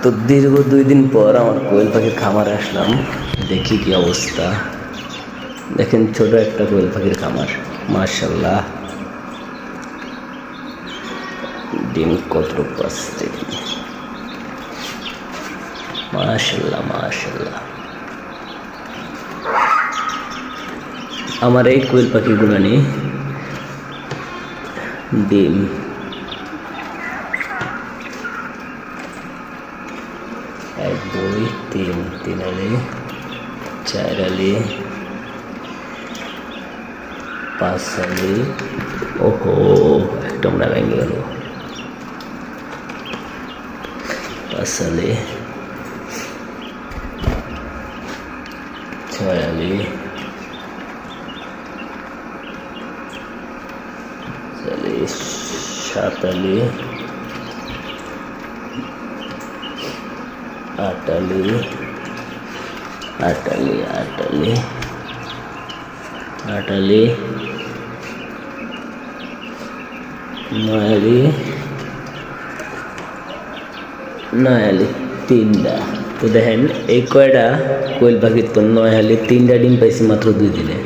তো দীর্ঘ 2 দিন পর আমার কোয়েল পাখির খামারে আসলাম, দেখি কি অবস্থা। দেখেন ছোট একটা কোয়েল পাখির খামার, মাশাল্লাহ। ডিম কত পাচ্ছে দেখি, মাশাল্লাহ মাশাল্লাহ। আমার এই কোয়েল পাখিগুলো নিয়ে ডিম 1 2 3 আলি, 4 আলি, 5 আলি। ওহো, একটা আমরা ভেঙে গেল। 5 আলি, 6 আলি, 7 আলি, 8 আলি, 8 আলি, 8 আলি, 8 আলি, 9 আলি, 9 আলি, 3টা। তো দেখেন এই কয়টা কোয়েল পাখির তো 9 আলি 3টা ডিম পাইছি মাত্র 2 দিনে।